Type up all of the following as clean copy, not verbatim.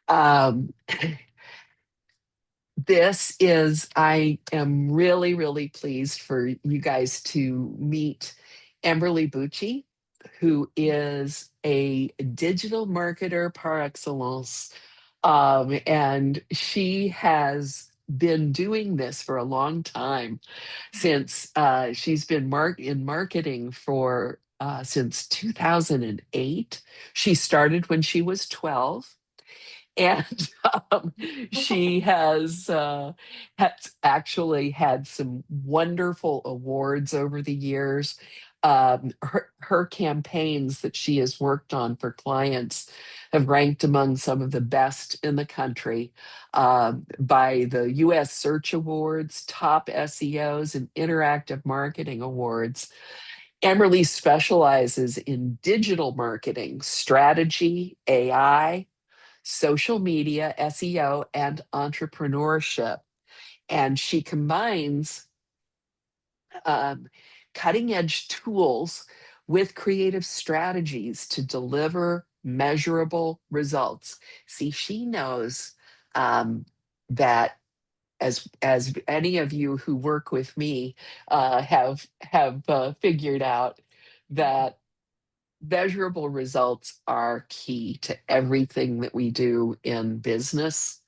Um, I am really, really pleased for you guys to meet Amberly Bucci, who is a digital marketer par excellence. And she has been doing this for a long time since she's been in marketing for since 2008. She started when she was 12, and she has actually had some wonderful awards over the years. Her campaigns that she has worked on for clients have ranked among some of the best in the country by the U.S. Search Awards, Top SEOs, and Interactive Marketing Awards. Emily specializes in digital marketing, strategy, AI, social media, SEO, and entrepreneurship. And she combines um, cutting edge tools with creative strategies to deliver measurable results. See, she knows that as any of you who work with me have figured out, that measurable results are key to everything that we do in business.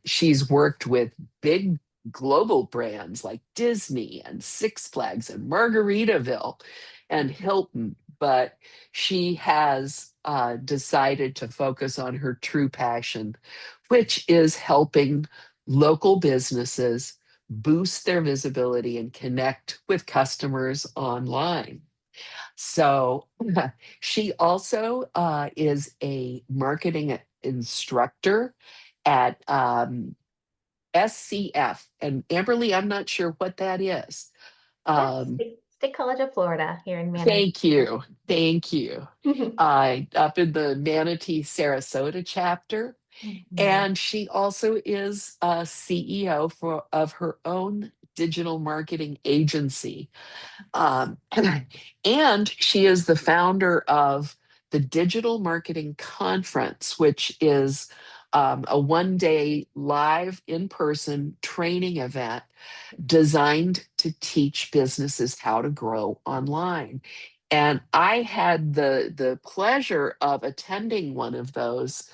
She's worked with big global brands like Disney and Six Flags and Margaritaville and Hilton, but she has decided to focus on her true passion, which is helping local businesses boost their visibility and connect with customers online. So she also is a marketing instructor at SCF. And Amberly, I'm not sure what that is. Yes, Um, State College of Florida here in Manatee. Thank you. Thank you. Up in the Manatee, Sarasota chapter. Mhm. And she also is a CEO of her own digital marketing agency. Um, and she is the founder of the Digital Marketing Conference, which is a 1 day live in person training event designed to teach businesses how to grow online. And I had the pleasure of attending one of those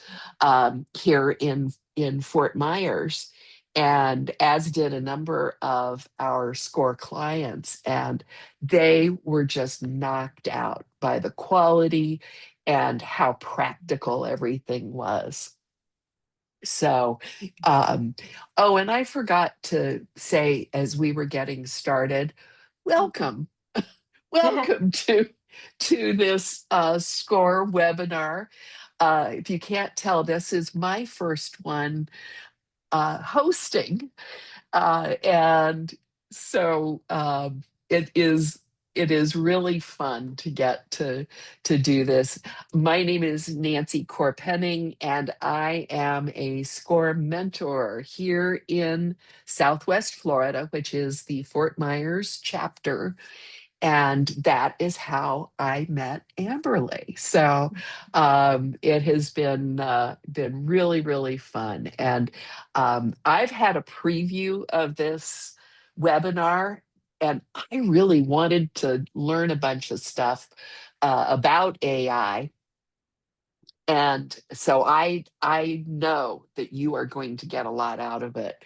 here in Fort Myers, and as did a number of our SCORE clients. And they were just knocked out by the quality and how practical everything was. So, oh, and I forgot to say as we were getting started, welcome, welcome to this SCORE webinar. If you can't tell, this is my first one hosting. And so it is really fun to get to do this. My name is Nancy Corpenning, and I am a SCORE mentor here in Southwest Florida, which is the Fort Myers chapter. And that is how I met Amberly. So it has been really, really fun. And I've had a preview of this webinar, and I really wanted to learn a bunch of stuff about AI. And so I know that you are going to get a lot out of it,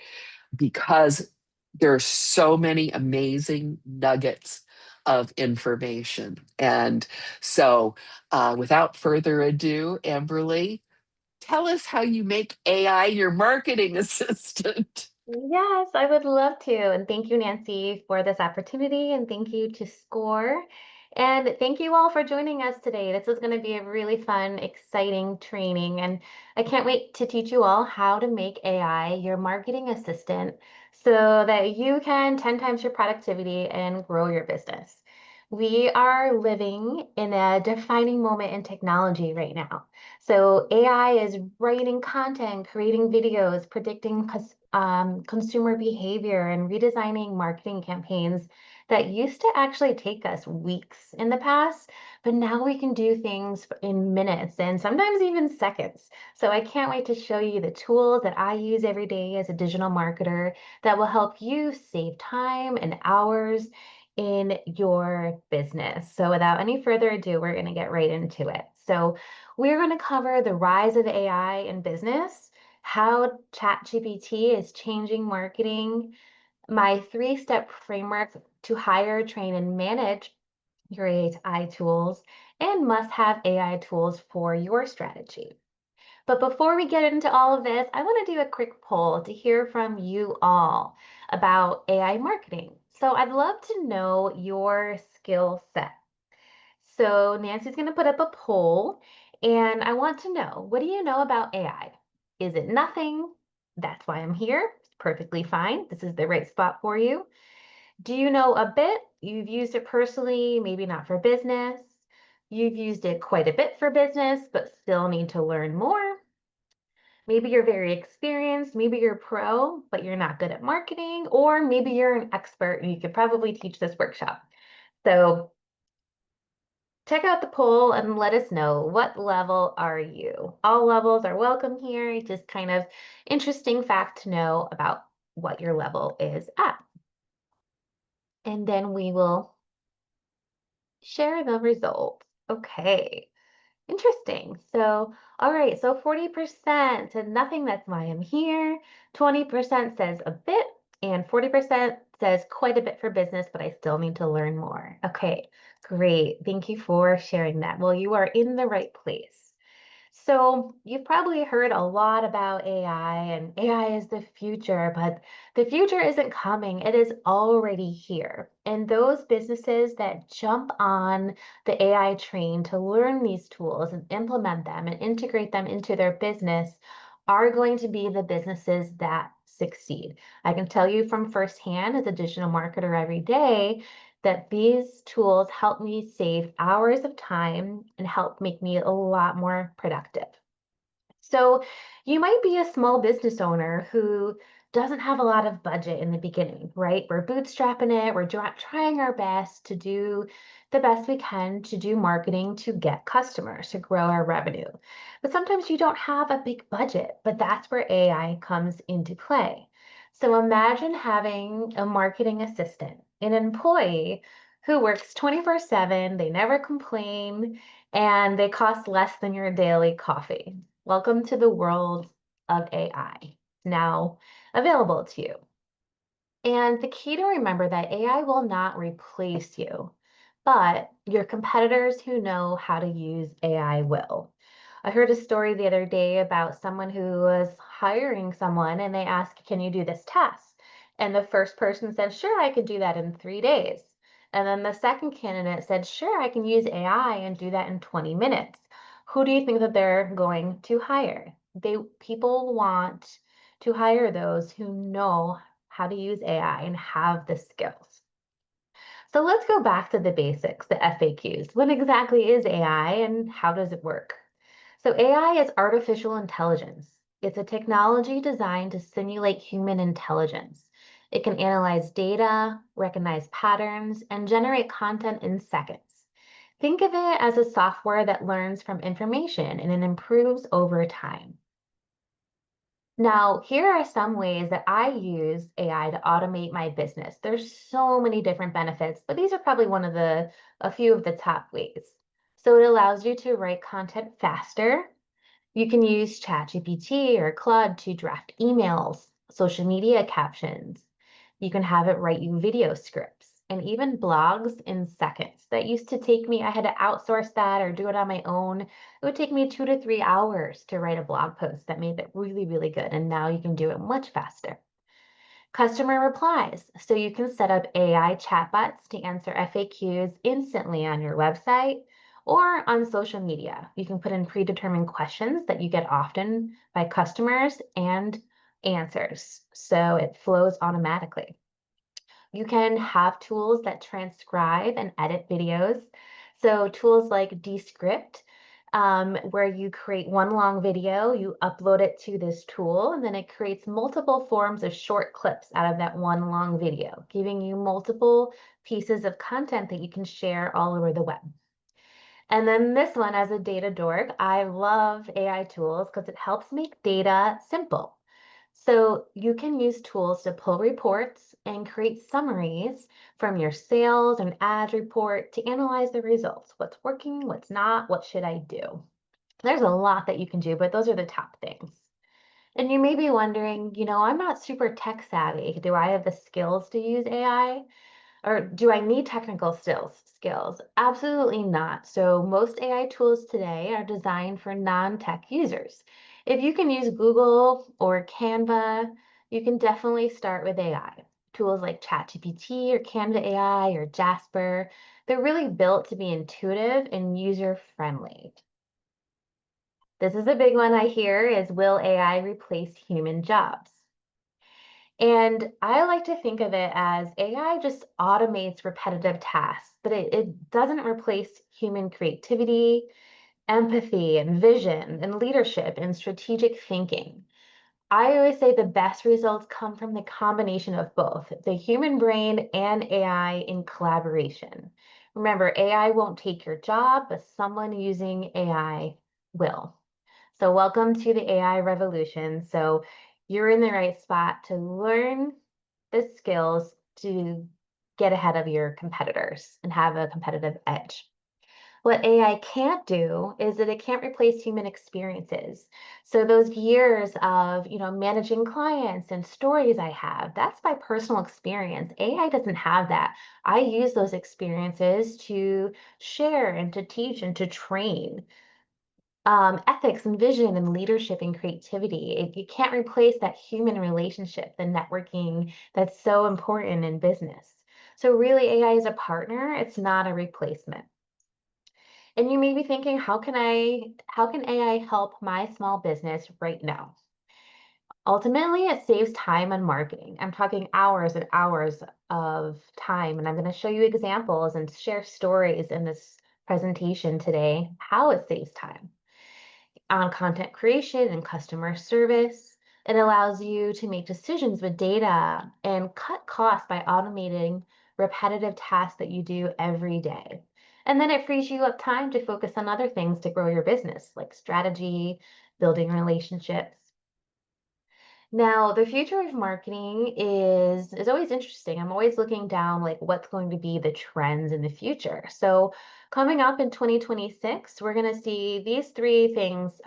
because there are so many amazing nuggets of information. And so, without further ado, Amberly, tell us how you make AI your marketing assistant. Yes, I would love to. And thank you, Nancy, for this opportunity. And thank you to SCORE. And thank you all for joining us today. This is going to be a really fun, exciting training. And I can't wait to teach you all how to make AI your marketing assistant so that you can 10 times your productivity and grow your business. We are living in a defining moment in technology right now. So AI is writing content, creating videos, predicting consumer behavior, and redesigning marketing campaigns that used to actually take us weeks in the past, but now we can do things in minutes and sometimes even seconds. So I can't wait to show you the tools that I use every day as a digital marketer that will help you save time and hours in your business. So without any further ado, we're going to get right into it. So we're going to cover the rise of AI in business, how ChatGPT is changing marketing, my three-step framework to hire, train, and manage your AI tools, and must-have AI tools for your strategy. But before we get into all of this, I want to do a quick poll to hear from you all about AI marketing. So I'd love to know your skill set. So Nancy's going to put up a poll, and I want to know, what do you know about AI? Is it nothing? That's why I'm here. It's perfectly fine. This is the right spot for you. Do you know a bit? You've used it personally, maybe not for business. You've used it quite a bit for business, but still need to learn more. Maybe you're very experienced, maybe you're pro, but you're not good at marketing, or maybe you're an expert and you could probably teach this workshop. So check out the poll and let us know, what level are you? All levels are welcome here. Just kind of interesting fact to know about what your level is at. And then we will share the results. Okay. Interesting. So, all right, so 40% said nothing, that's why I'm here. 20% says a bit, and 40% says quite a bit for business, but I still need to learn more. Okay, great. Thank you for sharing that. Well, you are in the right place. So you've probably heard a lot about AI, and AI is the future, but the future isn't coming. It is already here. And those businesses that jump on the AI train to learn these tools and implement them and integrate them into their business are going to be the businesses that succeed. I can tell you from firsthand as a digital marketer every day that these tools help me save hours of time and help make me a lot more productive. So you might be a small business owner who doesn't have a lot of budget in the beginning, right? We're bootstrapping it. We're trying our best to do the best we can to do marketing to get customers, to grow our revenue. But sometimes you don't have a big budget, but that's where AI comes into play. So imagine having a marketing assistant, an employee who works 24/7, they never complain, and they cost less than your daily coffee. Welcome to the world of AI, now available to you. And the key to remember that AI will not replace you, but your competitors who know how to use AI will. I heard a story the other day about someone who was hiring someone and they asked, "Can you do this task?" And the first person said, "Sure, I could do that in 3 days." And then the second candidate said, "Sure, I can use AI and do that in 20 minutes." Who do you think that they're going to hire? People want to hire those who know how to use AI and have the skills. So let's go back to the basics, the FAQs. What exactly is AI and how does it work? So AI is artificial intelligence. It's a technology designed to simulate human intelligence. It can analyze data, recognize patterns, and generate content in seconds. Think of it as a software that learns from information and it improves over time. Now, here are some ways that I use AI to automate my business. There's so many different benefits, but these are probably a few of the top ways. So it allows you to write content faster. You can use ChatGPT or Claude to draft emails, social media captions. You can have it write you video scripts and even blogs in seconds. That used to take me, I had to outsource that or do it on my own. It would take me 2 to 3 hours to write a blog post that made it really, really good. And now you can do it much faster. Customer replies. So you can set up AI chatbots to answer FAQs instantly on your website or on social media. You can put in predetermined questions that you get often by customers and answers. So it flows automatically. You can have tools that transcribe and edit videos. So tools like Descript, where you create one long video, you upload it to this tool, and then it creates multiple forms of short clips out of that one long video, giving you multiple pieces of content that you can share all over the web. And then this one, as a data dork, I love AI tools because it helps make data simple. So you can use tools to pull reports and create summaries from your sales and ads report to analyze the results. What's working, what's not, what should I do? There's a lot that you can do, but those are the top things. And you may be wondering, I'm not super tech savvy. Do I have the skills to use AI? Or do I need technical skills? Absolutely not. So most AI tools today are designed for non-tech users. If you can use Google or Canva, you can definitely start with AI. Tools like ChatGPT or Canva AI or Jasper, they're really built to be intuitive and user-friendly. This is a big one I hear is, will AI replace human jobs? And I like to think of it as AI just automates repetitive tasks, but it doesn't replace human creativity, empathy, and vision, and leadership and strategic thinking. I always say the best results come from the combination of both the human brain and AI in collaboration. Remember, AI won't take your job, but someone using AI will. So welcome to the AI revolution. So you're in the right spot to learn the skills to get ahead of your competitors and have a competitive edge. What AI can't do is that it can't replace human experiences. So those years of, managing clients and stories I have, that's my personal experience. AI doesn't have that. I use those experiences to share and to teach and to train ethics and vision and leadership and creativity. You can't replace that human relationship, the networking that's so important in business. So really, AI is a partner. It's not a replacement. And you may be thinking, how can AI help my small business right now? Ultimately, it saves time on marketing. I'm talking hours and hours of time, and I'm going to show you examples and share stories in this presentation today, how it saves time on content creation and customer service. It allows you to make decisions with data and cut costs by automating repetitive tasks that you do every day. And then it frees you up time to focus on other things to grow your business, like strategy, building relationships. Now, the future of marketing is always interesting. I'm always looking down like what's going to be the trends in the future. So coming up in 2026, we're going to see these three things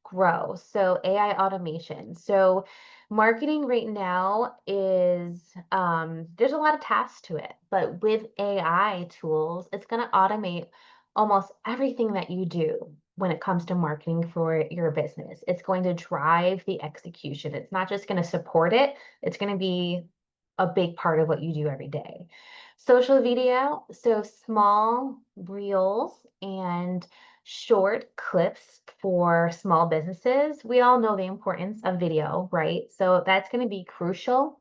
grow. So AI automation. So marketing right now is there's a lot of tasks to it, but with AI tools, it's going to automate almost everything that you do when it comes to marketing for your business. It's going to drive the execution. It's not just going to support it, it's going to be a big part of what you do every day. Social video, so small reels and short clips for small businesses. We all know the importance of video, right? So that's going to be crucial.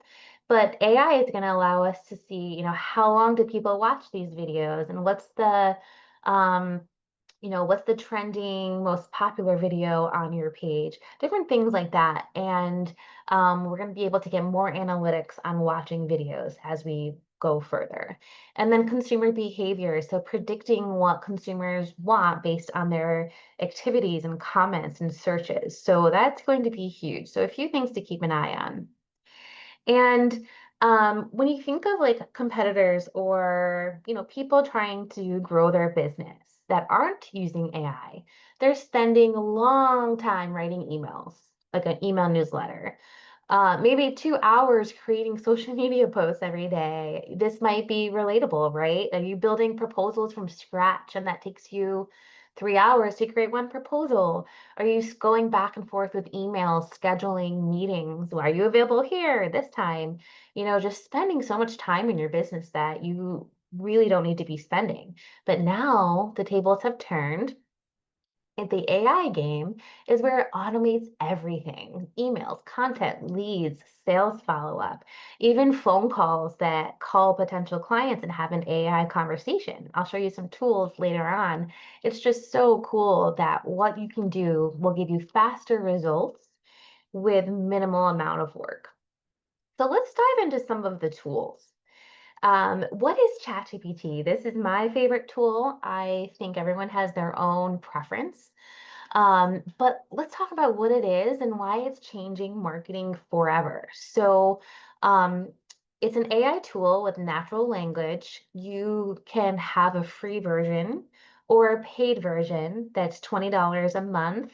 But AI is going to allow us to see, how long do people watch these videos and um, what's the trending, most popular video on your page, different things like that. And we're going to be able to get more analytics on watching videos as we go further. And then consumer behavior. So predicting what consumers want based on their activities and comments and searches. So that's going to be huge. So a few things to keep an eye on. And when you think of like competitors or people trying to grow their business that aren't using AI, they're spending a long time writing emails, like an email newsletter. Maybe 2 hours creating social media posts every day. This might be relatable, right? Are you building proposals from scratch and that takes you 3 hours to create one proposal? Are you going back and forth with emails, scheduling meetings? Are you available here this time? Just spending so much time in your business that you really don't need to be spending. But now the tables have turned. And the AI game is where it automates everything: emails, content, leads, sales follow up, even phone calls that call potential clients and have an AI conversation. I'll show you some tools later on. It's just so cool that what you can do will give you faster results with minimal amount of work. So let's dive into some of the tools. What is ChatGPT? This is my favorite tool. I think everyone has their own preference. But let's talk about what it is and why it's changing marketing forever. Um, it's an AI tool with natural language. You can have a free version or a paid version that's $20 a month.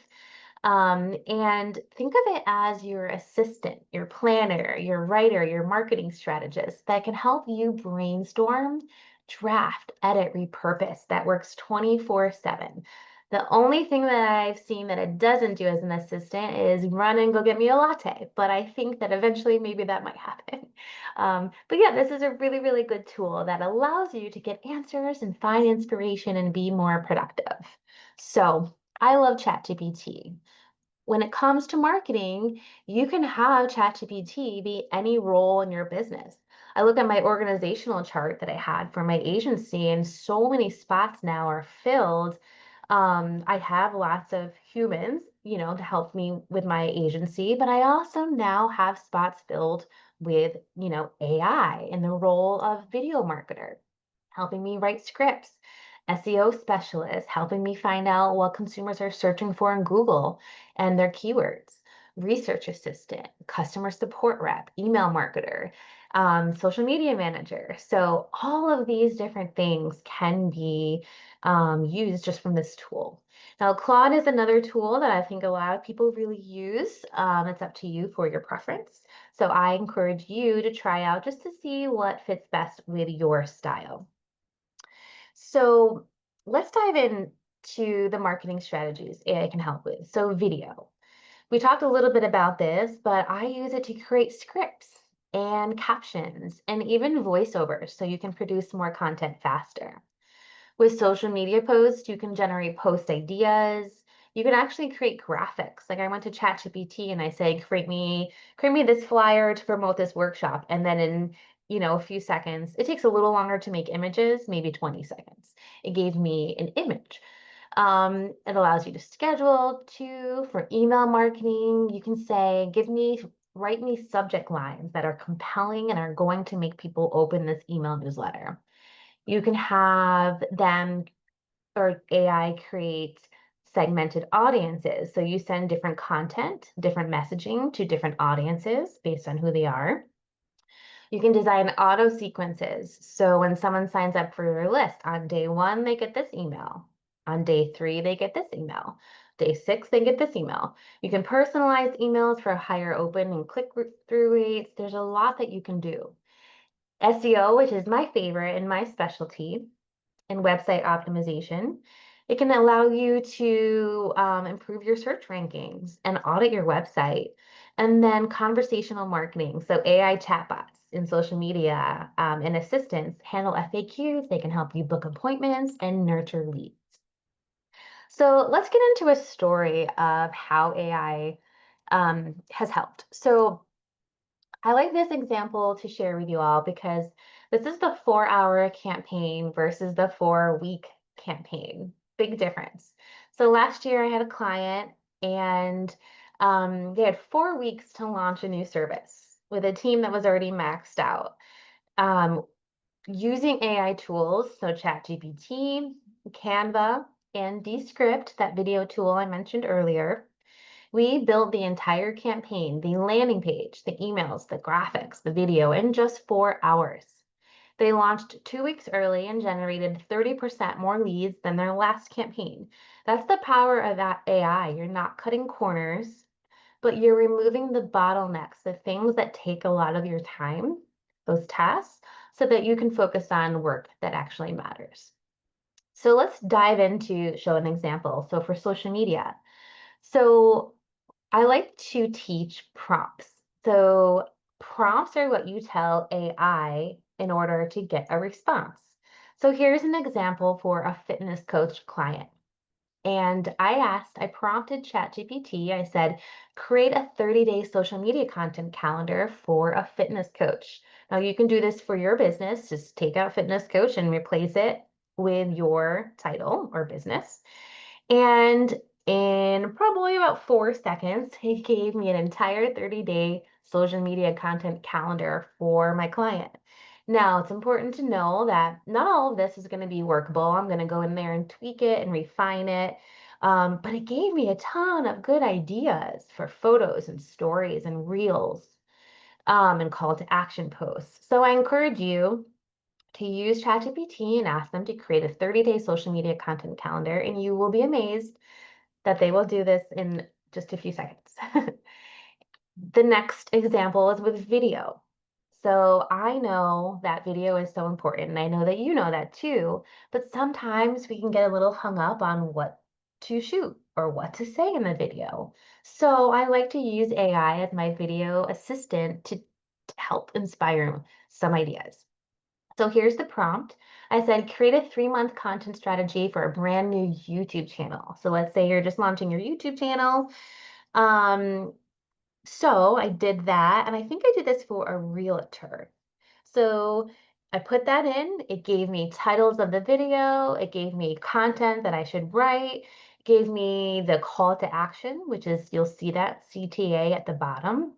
And think of it as your assistant, your planner, your writer, your marketing strategist that can help you brainstorm, draft, edit, repurpose. That works 24/7. The only thing that I've seen that it doesn't do as an assistant is run and go get me a latte. But I think that eventually maybe that might happen. But yeah, this is a really, really good tool that allows you to get answers and find inspiration and be more productive. So I love ChatGPT. When it comes to marketing, you can have ChatGPT be any role in your business. I look at my organizational chart that I had for my agency, and so many spots now are filled. I have lots of humans, to help me with my agency, but I also now have spots filled with, AI in the role of video marketer, helping me write scripts, SEO specialist, helping me find out what consumers are searching for in Google and their keywords, research assistant, customer support rep, email marketer, social media manager. So all of these different things can be used just from this tool. Now, Claude is another tool that I think a lot of people really use. It's up to you for your preference. So I encourage you to try out just to see what fits best with your style. So let's dive into the marketing strategies AI can help with. So video. We talked a little bit about this, but I use it to create scripts and captions and even voiceovers so you can produce more content faster. With social media posts, you can generate post ideas. You can actually create graphics. Like I went to ChatGPT and I say, create me this flyer to promote this workshop. And then in, a few seconds, it takes a little longer to make images, maybe 20 seconds. It gave me an image. It allows you to schedule too for email marketing. You can say, write me subject lines that are compelling and are going to make people open this email newsletter. You can have them or AI create segmented audiences. So you send different content, different messaging to different audiences based on who they are. You can design auto sequences. So when someone signs up for your list, on day one, they get this email. On day three, they get this email. Day six, they get this email. You can personalize emails for higher open and click-through rates. There's a lot that you can do. SEO, which is my favorite and my specialty, and website optimization. It can allow you to improve your search rankings and audit your website. And then conversational marketing. So AI chatbots in social media and assistants handle FAQs. They can help you book appointments and nurture leads. So let's get into a story of how AI has helped. So I like this example to share with you all because this is the 4-hour campaign versus the 4-week campaign. Big difference. So last year I had a client and they had 4 weeks to launch a new service with a team that was already maxed out. Um, Using AI tools, so ChatGPT, Canva, and Descript, that video tool I mentioned earlier, we built the entire campaign, the landing page, the emails, the graphics, the video in just 4 hours. They launched 2 weeks early and generated 30% more leads than their last campaign. That's the power of that AI. You're not cutting corners, but you're removing the bottlenecks, the things that take a lot of your time, those tasks, so that you can focus on work that actually matters. So let's dive into show an example. So for social media, so I like to teach prompts. So prompts are what you tell AI in order to get a response. So here's an example for a fitness coach client. And I prompted ChatGPT, I said, create a 30-day social media content calendar for a fitness coach. Now you can do this for your business. Just take out fitness coach and replace it with your title or business. And in probably about 4 seconds, he gave me an entire 30-day social media content calendar for my client. Now, it's important to know that not all of this is going to be workable. I'm going to go in there and tweak it and refine it. But it gave me a ton of good ideas for photos and stories and reels, and call to action posts. So I encourage you to use ChatGPT and ask them to create a 30-day social media content calendar, and you will be amazed that they will do this in just a few seconds. The next example is with video. So I know that video is so important, and I know that you know that too, but sometimes we can get a little hung up on what to shoot or what to say in the video. So I like to use AI as my video assistant to help inspire some ideas. So here's the prompt. I said, create a 3-month content strategy for a brand new YouTube channel. So let's say you're just launching your YouTube channel. Um, so I did that, and I think I did this for a realtor. So I put that in. It gave me titles of the video. It gave me content that I should write. It gave me the call to action, which is, you'll see that CTA at the bottom.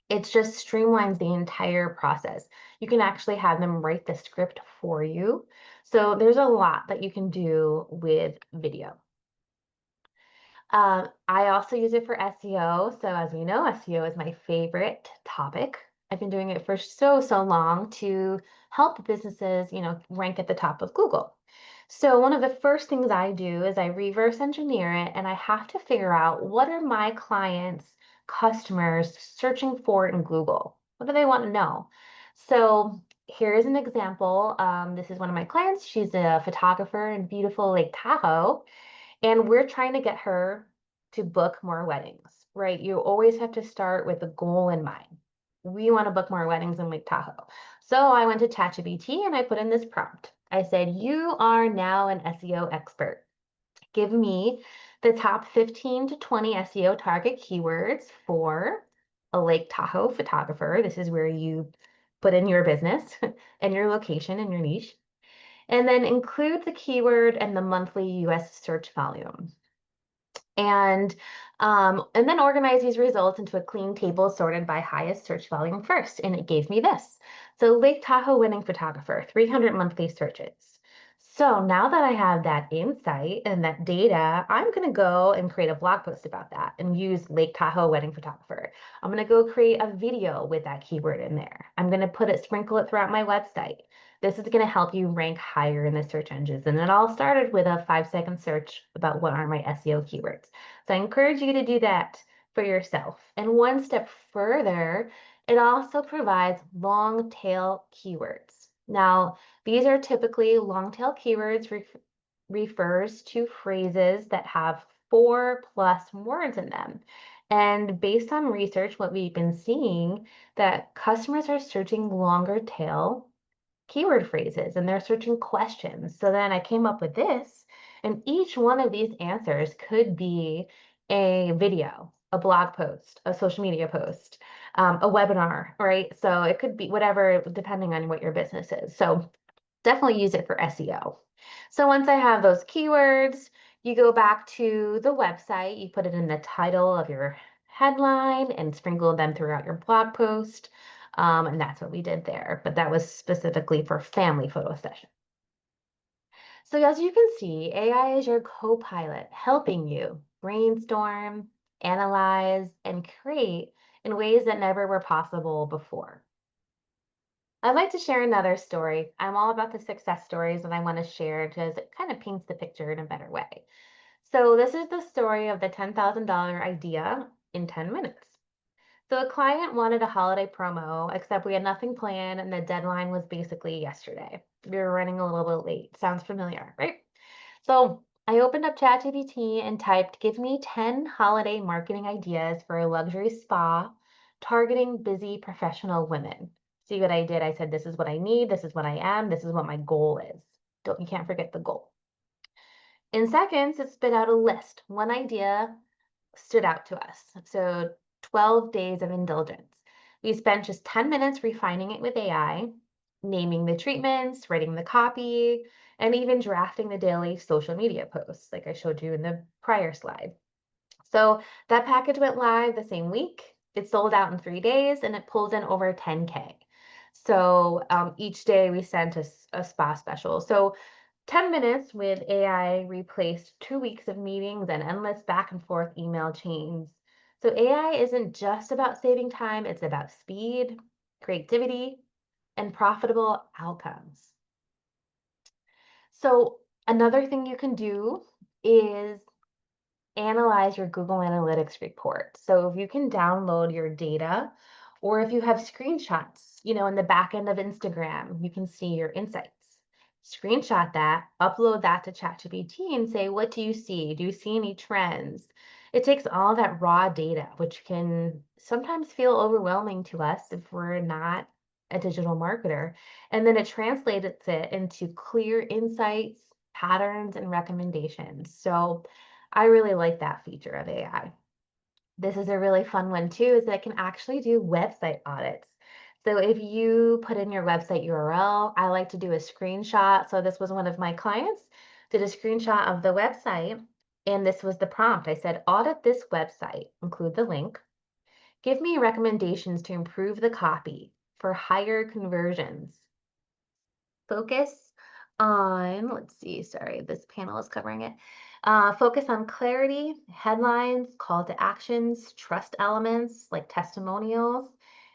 It just streamlines the entire process. You can actually have them write the script for you. So there's a lot that you can do with video. I also use it for SEO. So as we know, SEO is my favorite topic. I've been doing it for so long to help businesses, rank at the top of Google. So one of the first things I do is I reverse engineer it, and I have to figure out, what are my clients, customers searching for in Google? What do they want to know? So here's an example. This is one of my clients. She's a photographer in beautiful Lake Tahoe. And we're trying to get her to book more weddings, right? You always have to start with a goal in mind. We want to book more weddings in Lake Tahoe. So I went to ChatGPT and I put in this prompt. I said, you are now an SEO expert. Give me the top 15 to 20 SEO target keywords for a Lake Tahoe photographer. This is where you put in your business and your location and your niche, and then include the keyword and the monthly US search volume. And then organize these results into a clean table sorted by highest search volume first. And it gave me this. So Lake Tahoe wedding photographer, 300 monthly searches. So now that I have that insight and that data, I'm going to go and create a blog post about that and use Lake Tahoe wedding photographer. I'm going to go create a video with that keyword in there. I'm going to sprinkle it throughout my website. This is going to help you rank higher in the search engines. And it all started with a 5-second search about what are my SEO keywords. So I encourage you to do that for yourself. And one step further, it also provides long tail keywords. Now, these are typically long tail keywords, refers to phrases that have 4+ words in them. And based on research, what we've been seeing, that customers are searching longer tail keyword phrases and they're searching questions. So then I came up with this, and each one of these answers could be a video, a blog post, a social media post, a webinar, right? So it could be whatever, depending on what your business is. So definitely use it for SEO. So once I have those keywords, you go back to the website, you put it in the title of your headline and sprinkle them throughout your blog post. And that's what we did there, but that was specifically for family photo session. So as you can see, AI is your co-pilot, helping you brainstorm, analyze, and create in ways that never were possible before. I'd like to share another story. I'm all about the success stories that I want to share because it kind of paints the picture in a better way. So this is the story of the $10,000 idea in 10 minutes. So a client wanted a holiday promo, except we had nothing planned and the deadline was basically yesterday. We were running a little bit late. Sounds familiar, right? So I opened up ChatGPT and typed, give me 10 holiday marketing ideas for a luxury spa targeting busy professional women. See what I did? I said, this is what I need. This is what I am. This is what my goal is. You can't forget the goal. In seconds, it spit out a list. One idea stood out to us. So 12 days of indulgence. We spent just 10 minutes refining it with AI, naming the treatments, writing the copy, and even drafting the daily social media posts, like I showed you in the prior slide. So that package went live the same week. It sold out in 3 days and it pulled in over 10K. So each day we sent a spa special. So 10 minutes with AI replaced 2 weeks of meetings and endless back and forth email chains. So AI isn't just about saving time, it's about speed, creativity, and profitable outcomes. So another thing you can do is analyze your Google Analytics report. So if you can download your data, or if you have screenshots, in the back end of Instagram, you can see your insights. Screenshot that, upload that to ChatGPT and say, what do you see? Do you see any trends? It takes all that raw data, which can sometimes feel overwhelming to us if we're not a digital marketer. And then it translates it into clear insights, patterns, and recommendations. So I really like that feature of AI. This is a really fun one too, is that it can actually do website audits. So if you put in your website URL, I like to do a screenshot. So this was one of my clients, did a screenshot of the website, and this was the prompt. I said, audit this website, include the link. Give me recommendations to improve the copy for higher conversions. Focus on, let's see, sorry, this panel is covering it. Focus on clarity, headlines, call to actions, trust elements like testimonials,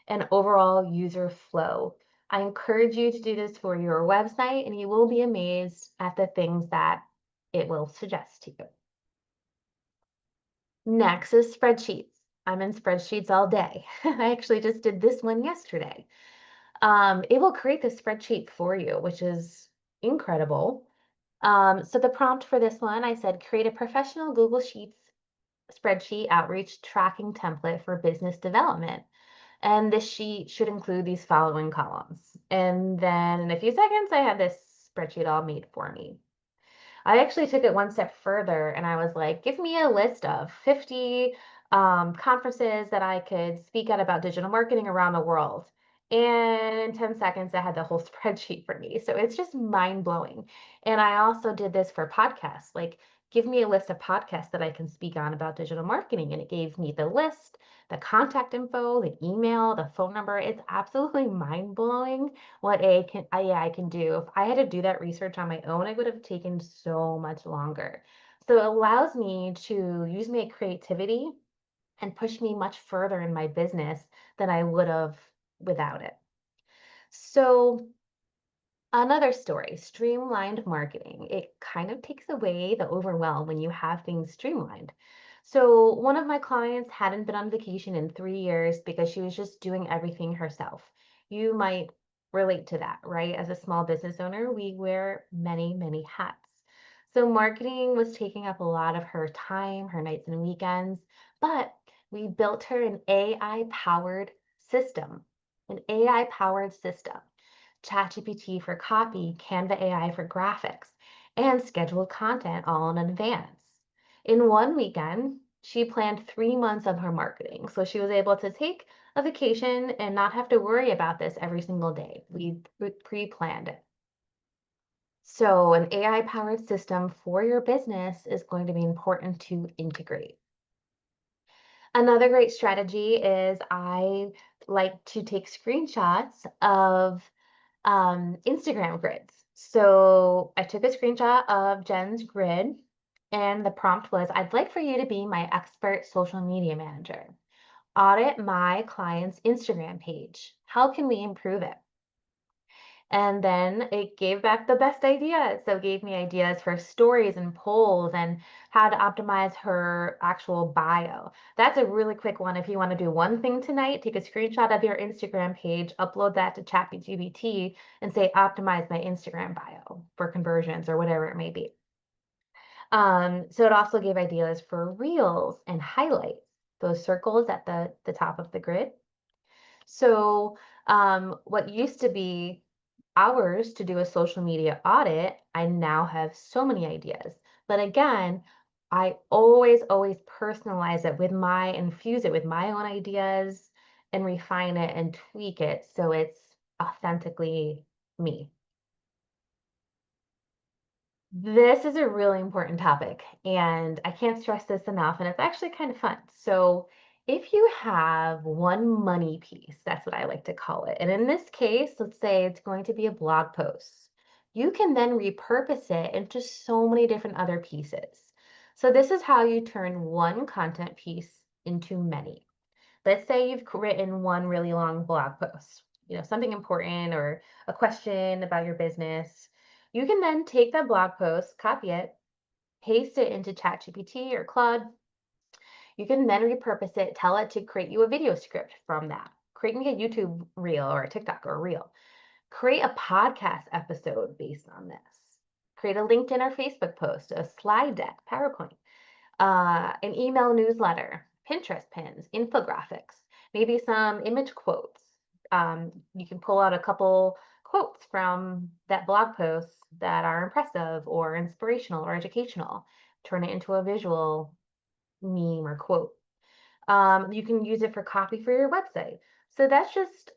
and overall user flow. I encourage you to do this for your website, and you will be amazed at the things that it will suggest to you. Next is spreadsheets. I'm in spreadsheets all day. I actually just did this one yesterday. It will create the spreadsheet for you, which is incredible. So the prompt for this one, I said, create a professional Google Sheets spreadsheet outreach tracking template for business development. And this sheet should include these following columns. And then in a few seconds, I had this spreadsheet all made for me. I actually took it one step further and I was like, give me a list of 50 conferences that I could speak at about digital marketing around the world. And in 10 seconds, I had the whole spreadsheet for me. So it's just mind blowing. And I also did this for podcasts. Like, give me a list of podcasts that I can speak on about digital marketing. And it gave me the list, the contact info, the email, the phone number. It's absolutely mind blowing what AI can do. If I had to do that research on my own, it would have taken so much longer. So it allows me to use my creativity and push me much further in my business than I would have without it. So another story, streamlined marketing. It kind of takes away the overwhelm when you have things streamlined. So, one of my clients hadn't been on vacation in 3 years because she was just doing everything herself. You might relate to that, right? As a small business owner, we wear many, many hats. So, marketing was taking up a lot of her time, her nights and weekends, but we built her an AI powered system, an AI powered system. ChatGPT for copy, Canva AI for graphics, and scheduled content all in advance. In one weekend, she planned 3 months of her marketing. So she was able to take a vacation and not have to worry about this every single day. We pre planned it. So, an AI powered system for your business is going to be important to integrate. Another great strategy is I like to take screenshots of Instagram grids. So I took a screenshot of Jen's grid, and the prompt was, I'd like for you to be my expert social media manager. Audit my client's Instagram page. How can we improve it? And then it gave back the best ideas. So it gave me ideas for stories and polls and how to optimize her actual bio. That's a really quick one. If you want to do one thing tonight, take a screenshot of your Instagram page, upload that to ChatGPT and say, optimize my Instagram bio for conversions or whatever it may be. So it also gave ideas for reels and highlights, those circles at the top of the grid. So what used to be hours to do a social media audit, I now have so many ideas. But again, I always personalize it infuse it with my own ideas and refine it and tweak it so it's authentically me. This is a really important topic, and I can't stress this enough, and it's actually kind of fun. So, If you have one money piece, that's what I like to call it. And in this case, let's say it's going to be a blog post. You can then repurpose it into so many different other pieces. So this is how you turn one content piece into many. Let's say you've written one really long blog post, something important or a question about your business. You can then take that blog post, copy it, paste it into ChatGPT or Claude. You can then repurpose it, tell it to create you a video script from that. Create me a YouTube reel or a TikTok or a reel. Create a podcast episode based on this. Create a LinkedIn or Facebook post, a slide deck, PowerPoint, an email newsletter, Pinterest pins, infographics, maybe some image quotes. You can pull out a couple quotes from that blog post that are impressive or inspirational or educational. Turn it into a visual meme or quote. You can use it for copy for your website. So that's just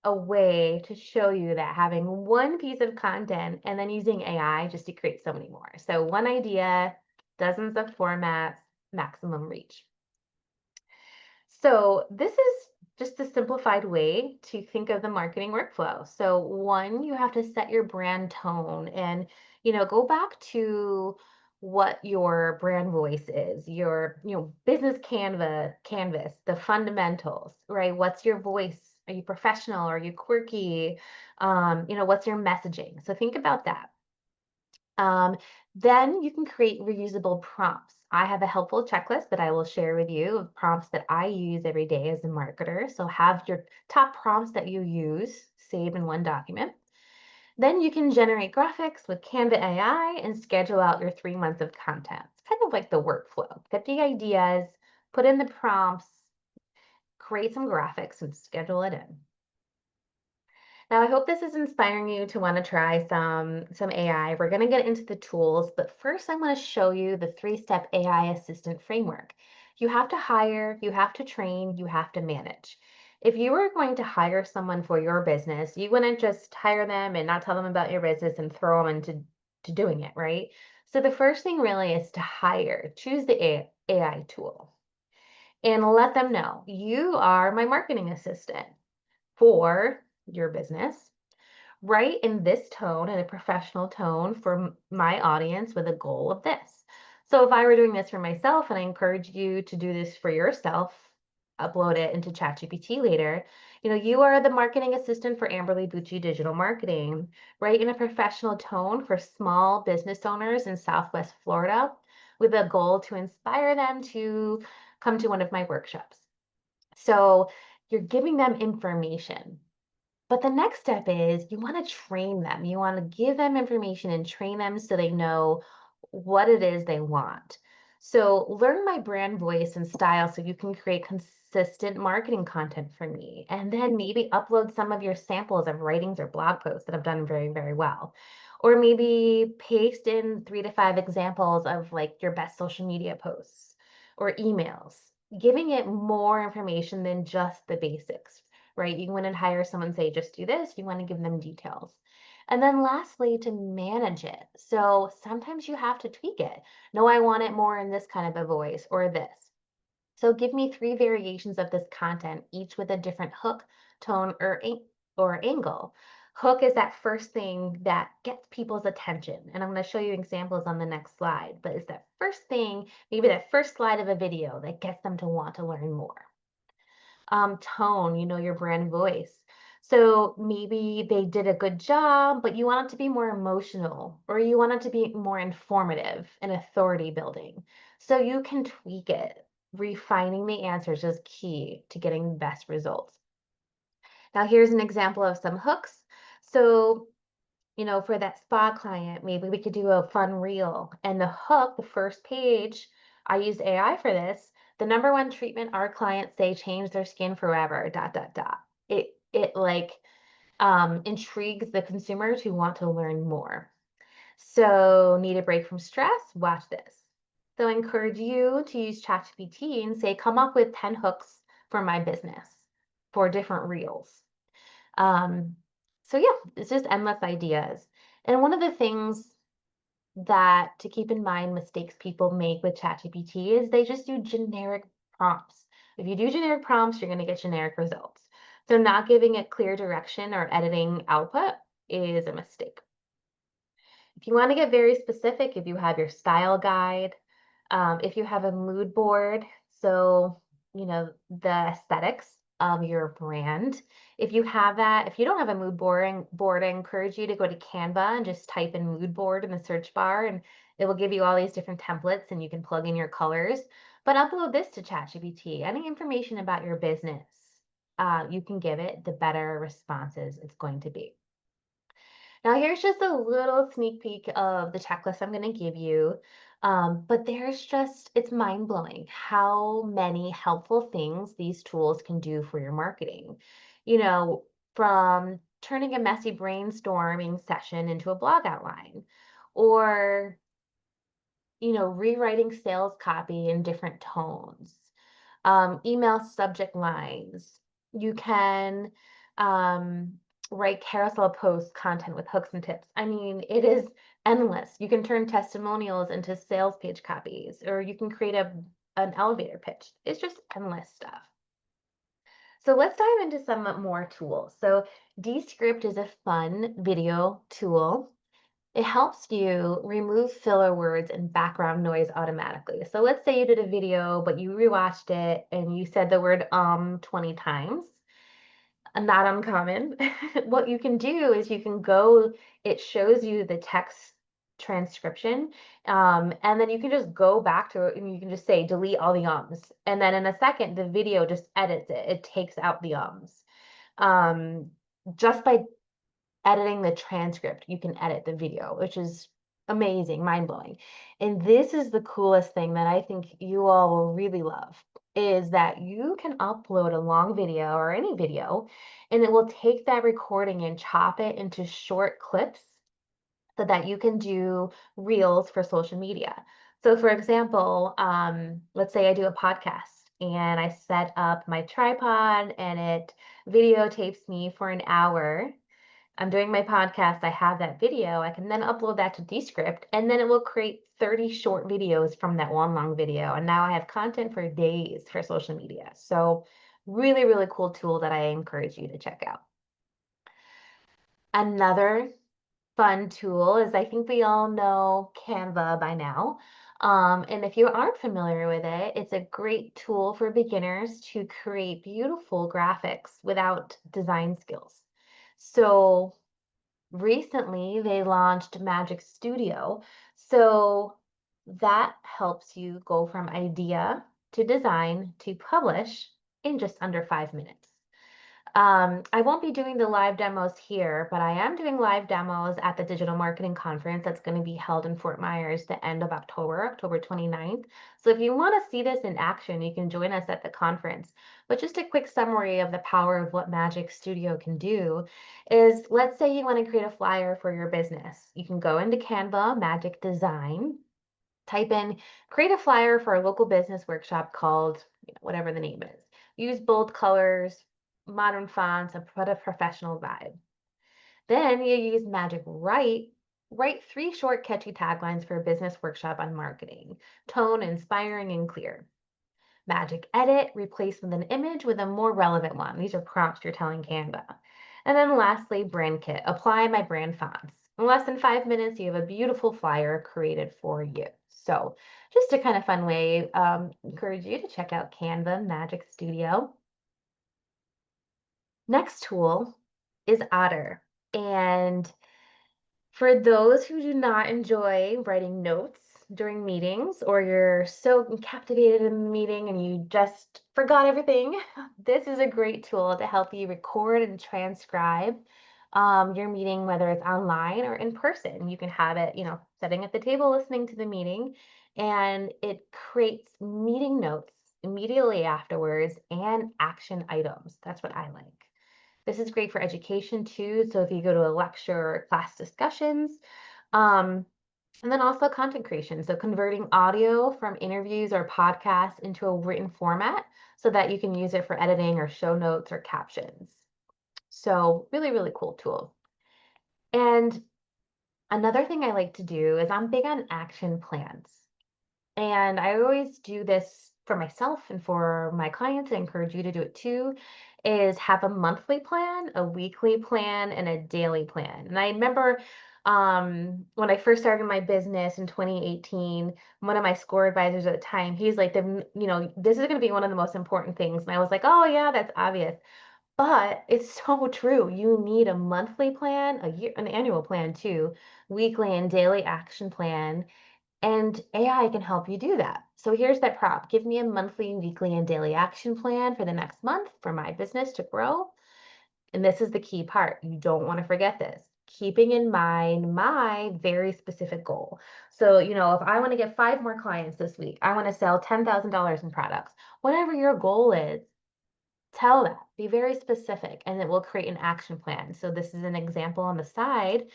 a way to show you that having one piece of content and then using AI just to create so many more. So one idea, dozens of formats, maximum reach. So this is just a simplified way to think of the marketing workflow. So one, you have to set your brand tone and, go back to what your brand voice is, your, business canvas, the fundamentals, right? What's your voice? Are you professional? Are you quirky? What's your messaging? So think about that. Um, then you can create reusable prompts. I have a helpful checklist that I will share with you of prompts that I use every day as a marketer. So have your top prompts that you use saved in one document. Then you can generate graphics with Canva AI and schedule out your 3 months of content. It's kind of like the workflow. Get the ideas, put in the prompts, create some graphics, and schedule it in. Now, I hope this is inspiring you to want to try some AI. We're going to get into the tools, but first I want to show you the three-step AI assistant framework. You have to hire, you have to train, you have to manage. If you were going to hire someone for your business, you wouldn't just hire them and not tell them about your business and throw them into doing it, right? So the first thing really is to hire. Choose the AI tool and let them know you are my marketing assistant for your business. Write in this tone, in a professional tone for my audience with a goal of this. So if I were doing this for myself, and I encourage you to do this for yourself, upload it into ChatGPT later, you are the marketing assistant for Amberly Bucci Digital Marketing. Write in a professional tone for small business owners in Southwest Florida with a goal to inspire them to come to one of my workshops. So you're giving them information. But the next step is you want to train them. You want to give them information and train them so they know what it is they want. So learn my brand voice and style so you can create consistent marketing content for me. And then maybe upload some of your samples of writings or blog posts that have done very, very well. Or maybe paste in 3 to 5 examples of like your best social media posts or emails, giving it more information than just the basics, right? You want to hire someone, say, just do this. You want to give them details. And then lastly, to manage it. So sometimes you have to tweak it. No, I want it more in this kind of a voice or this. So give me 3 variations of this content, each with a different hook, tone, or angle. Hook is that first thing that gets people's attention. And I'm going to show you examples on the next slide, but it's that first thing, maybe that first slide of a video that gets them to want to learn more. Tone, your brand voice. So maybe they did a good job, but you want it to be more emotional or you want it to be more informative and authority building. So you can tweak it. Refining the answers is key to getting the best results. Now, here's an example of some hooks. So, for that spa client, maybe we could do a fun reel and the hook, the first page, I used AI for this. The number one treatment our clients say changed their skin forever, dot, dot, dot. It like intrigues the consumers who want to learn more. So need a break from stress? Watch this. So I encourage you to use ChatGPT and say, come up with 10 hooks for my business for different reels. Um, so yeah, it's just endless ideas. And one of the things that to keep in mind mistakes people make with ChatGPT is they just do generic prompts. If you do generic prompts, you're going to get generic results. So not giving it clear direction or editing output is a mistake. If you want to get very specific, if you have your style guide, if you have a mood board, so the aesthetics of your brand. If you have that, if you don't have a mood board, I encourage you to go to Canva and just type in mood board in the search bar, and it will give you all these different templates, and you can plug in your colors. But upload this to ChatGPT. Any information about your business, you can give it, the better responses it's going to be. Now, here's just a little sneak peek of the checklist I'm going to give you. But it's mind blowing how many helpful things these tools can do for your marketing. You know, from turning a messy brainstorming session into a blog outline, or rewriting sales copy in different tones, email subject lines. You can um, write carousel post content with hooks and tips. I mean, it is endless. You can turn testimonials into sales page copies, or you can create an elevator pitch. It's just endless stuff. So let's dive into some more tools. So Descript is a fun video tool. It helps you remove filler words and background noise automatically. So let's say you did a video, but you rewatched it and you said the word 20 times. Not uncommon. What you can do is it shows you the text transcription, and then you can just go back to it and you can just say delete all the ums. And then in a second, the video just edits it. It takes out the ums. Um, just by editing the transcript, you can edit the video, which is amazing, mind-blowing. And this is the coolest thing that I think you all will really love, is that you can upload a long video or any video, and it will take that recording and chop it into short clips so that you can do reels for social media. So for example, let's say I do a podcast and I set up my tripod and it videotapes me for an hour. I'm doing my podcast, I have that video, I can then upload that to Descript, and then it will create 30 short videos from that one long video. And now I have content for days for social media. So really, really cool tool that I encourage you to check out. Another fun tool is, I think we all know Canva by now. And if you aren't familiar with it, it's a great tool for beginners to create beautiful graphics without design skills. So recently they launched Magic Studio. So that helps you go from idea to design to publish in just under 5 minutes. I won't be doing the live demos here, but I am doing live demos at the Digital Marketing Conference that's going to be held in Fort Myers the end of October 29th. So if you want to see this in action, you can join us at the conference. But just a quick summary of the power of what Magic Studio can do is, let's say you want to create a flyer for your business. You can go into Canva, Magic Design, type in create a flyer for a local business workshop called whatever the name is. Use bold colors, modern fonts, and put a professional vibe. Then you use Magic Write. Write 3 short, catchy taglines for a business workshop on marketing. Tone inspiring and clear. Magic Edit, replace with an image with a more relevant one. These are prompts you're telling Canva. And then lastly, Brand Kit. Apply my brand fonts. In less than 5 minutes, you have a beautiful flyer created for you. So just a kind of fun way, encourage you to check out Canva Magic Studio. Next tool is Otter. And for those who do not enjoy writing notes during meetings, or you're so captivated in the meeting and you just forgot everything, this is a great tool to help you record and transcribe your meeting, whether it's online or in person. You can have it, sitting at the table listening to the meeting, and it creates meeting notes immediately afterwards and action items. That's what I like. This is great for education too. So if you go to a lecture or class discussions, and then also content creation. So converting audio from interviews or podcasts into a written format so that you can use it for editing or show notes or captions. So really, really cool tool. And another thing I like to do is I'm big on action plans. And I always do this for myself and for my clients, I encourage you to do it too, is have a monthly plan, a weekly plan, and a daily plan. And I remember when I first started my business in 2018, one of my score advisors at the time, he's like, this is going to be one of the most important things. And I was like, oh, yeah, that's obvious. But it's so true. You need a monthly plan, an annual plan too, weekly and daily action plan, and AI can help you do that. So here's that prompt. Give me a monthly, weekly, and daily action plan for the next month for my business to grow. And this is the key part. You don't want to forget this. Keeping in mind my very specific goal. So, if I want to get 5 more clients this week, I want to sell $10,000 in products. Whatever your goal is, tell that. Be very specific, and it will create an action plan. So this is an example on the side.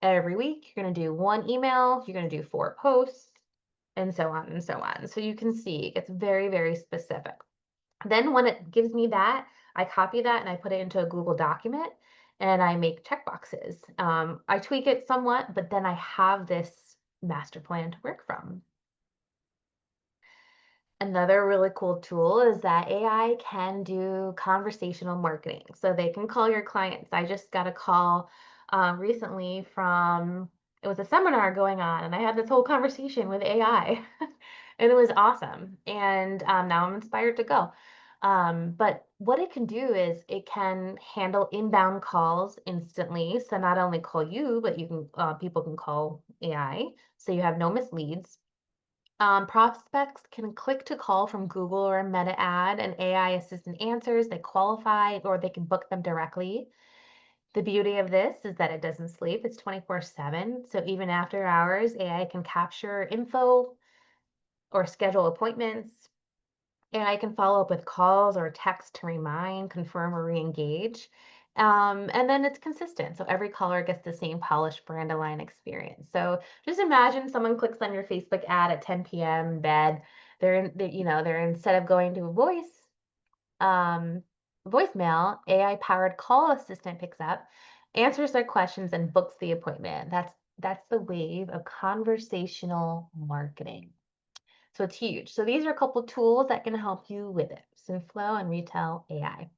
Every week you're going to do 1 email, you're going to do 4 posts, and so on and so on. So you can see it gets very, very specific. Then when it gives me that, I copy that and I put it into a Google document and I make checkboxes. I tweak it somewhat, but then I have this master plan to work from. Another really cool tool is that AI can do conversational marketing. So they can call your clients. I just got a call recently from, it was a seminar going on, and I had this whole conversation with AI, and it was awesome. And now I'm inspired to go. But what it can do is it can handle inbound calls instantly. So not only call you, but people can call AI. So you have no misleads. Prospects can click to call from Google or a Meta ad, and AI assistant answers, they qualify, or they can book them directly. The beauty of this is that it doesn't sleep. It's 24/7. So even after hours, AI can capture info or schedule appointments. AI can follow up with calls or text to remind, confirm, or re-engage. And then it's consistent. So every caller gets the same polished brand aligned experience. So just imagine someone clicks on your Facebook ad at 10 p.m. in bed. They're instead of going to a um, voicemail, AI powered call assistant picks up, answers their questions, and books the appointment. That's the wave of conversational marketing. So it's huge. So these are a couple tools that can help you with it. Synflow and Retail AI.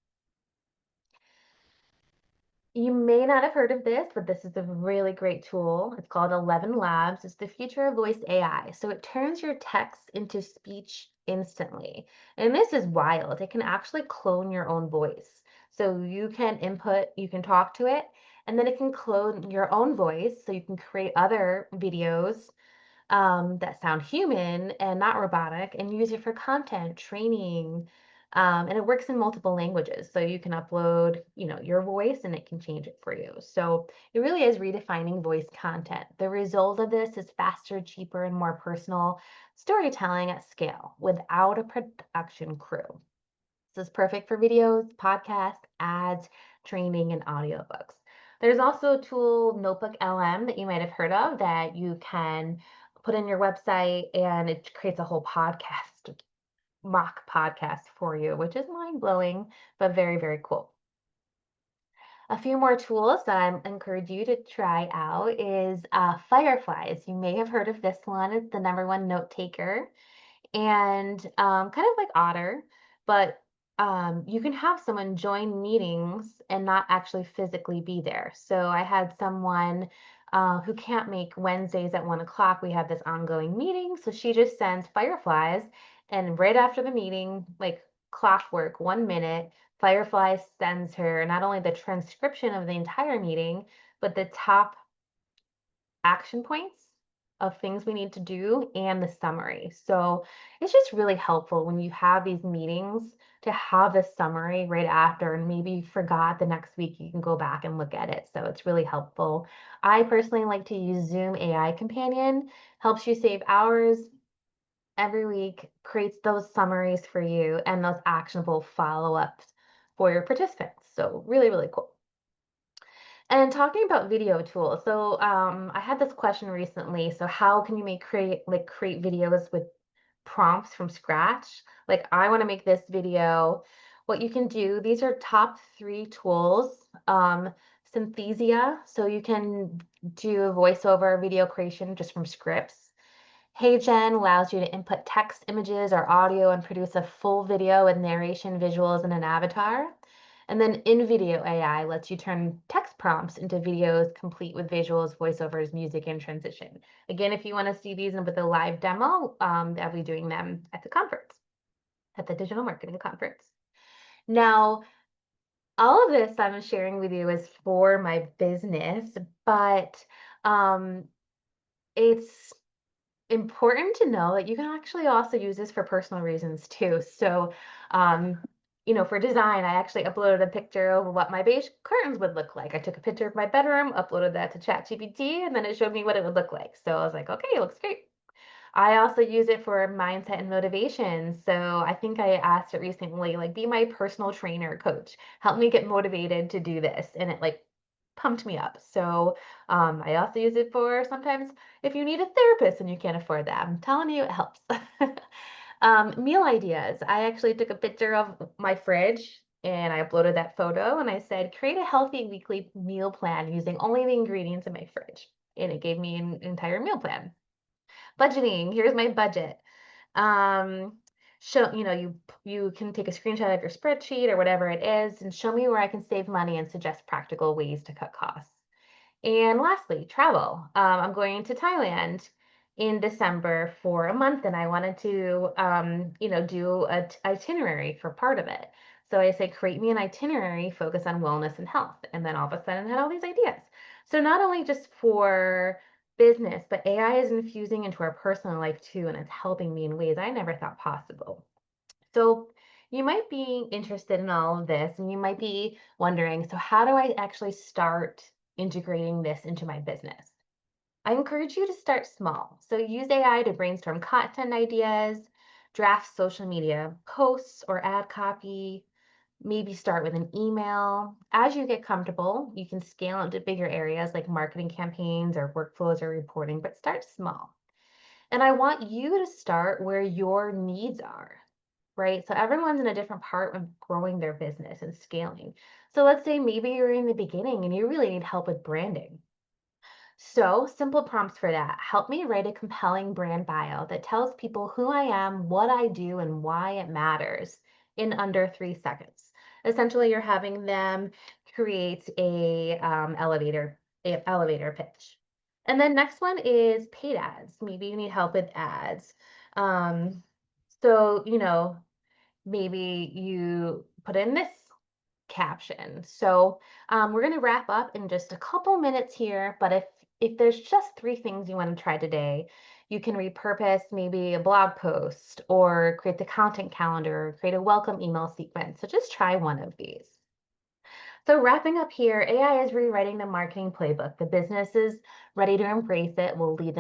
You may not have heard of this, but this is a really great tool. It's called 11 Labs. It's the future of voice AI. So it turns your text into speech instantly. And this is wild. It can actually clone your own voice. So you can input, you can talk to it, and then it can clone your own voice. So you can create other videos that sound human and not robotic, and use it for content, training. And it works in multiple languages. So you can upload, your voice and it can change it for you. So it really is redefining voice content. The result of this is faster, cheaper, and more personal storytelling at scale without a production crew. This is perfect for videos, podcasts, ads, training, and audiobooks. There's also a tool, Notebook LM, that you might have heard of that you can put in your website and it creates a whole podcast, mock podcast for you, which is mind blowing, but very, very cool. A few more tools that I encourage you to try out is Fireflies. You may have heard of this one. It's the #1 note taker and kind of like Otter, but you can have someone join meetings and not actually physically be there. So I had someone who can't make Wednesdays at 1 o'clock. We have this ongoing meeting, so she just sends fireflies, and right after the meeting, like clockwork, 1 minute, Firefly sends her not only the transcription of the entire meeting, but the top action points of things we need to do and the summary. So it's just really helpful when you have these meetings to have the summary right after, and maybe you forgot the next week, you can go back and look at it. So it's really helpful. I personally like to use Zoom AI Companion, helps you save hours every week, creates those summaries for you and those actionable follow-ups for your participants. So really, really cool. And talking about video tools, so I had this question recently. So how can you create videos with prompts from scratch? Like I want to make this video. What you can do, these are top 3 tools. Synthesia, so you can do a voiceover video creation just from scripts. Hey Gen allows you to input text, images, or audio and produce a full video with narration, visuals, and an avatar. And then InVideo AI lets you turn text prompts into videos complete with visuals, voiceovers, music, and transition. Again, if you want to see these with a live demo, I'll be doing them at the conference, at the Digital Marketing Conference. Now, all of this I'm sharing with you is for my business, but um, it's important to know that you can actually also use this for personal reasons too. So, um, for design, I actually uploaded a picture of what my beige curtains would look like. I took a picture of my bedroom, uploaded that to ChatGPT, and then it showed me what it would look like. So I was like, okay, it looks great. I also use it for mindset and motivation. So I think I asked it recently, like, be my personal trainer coach. Help me get motivated to do this. And it like pumped me up. So I also use it for sometimes if you need a therapist and you can't afford that. I'm telling you, it helps. Meal ideas. I actually took a picture of my fridge and I uploaded that photo and I said, create a healthy weekly meal plan using only the ingredients in my fridge. And it gave me an entire meal plan. Budgeting, here's my budget. Um, show, you can take a screenshot of your spreadsheet or whatever it is and show me where I can save money and suggest practical ways to cut costs. And lastly, travel. I'm going to Thailand in December for a month, and I wanted to, do an itinerary for part of it. So I say, create me an itinerary, focus on wellness and health. And then all of a sudden, I had all these ideas. So not only just for business, but AI is infusing into our personal life too, and it's helping me in ways I never thought possible. So you might be interested in all of this, and you might be wondering, so how do I actually start integrating this into my business? I encourage you to start small. So use AI to brainstorm content ideas, draft social media posts or ad copy, maybe start with an email. As you get comfortable, you can scale into bigger areas like marketing campaigns or workflows or reporting, but start small. And I want you to start where your needs are, right? So everyone's in a different part of growing their business and scaling. So let's say maybe you're in the beginning and you really need help with branding. So, simple prompts for that. Help me write a compelling brand bio that tells people who I am, what I do, and why it matters in under 3 seconds. Essentially, you're having them create a elevator pitch. And then next one is paid ads. Maybe you need help with ads. Um, so, maybe you put in this caption. So we're going to wrap up in just a couple minutes here, but if there's just 3 things you want to try today, you can repurpose maybe a blog post or create the content calendar, or create a welcome email sequence. So just try one of these. So wrapping up here, AI is rewriting the marketing playbook. The business is ready to embrace it. Will lead the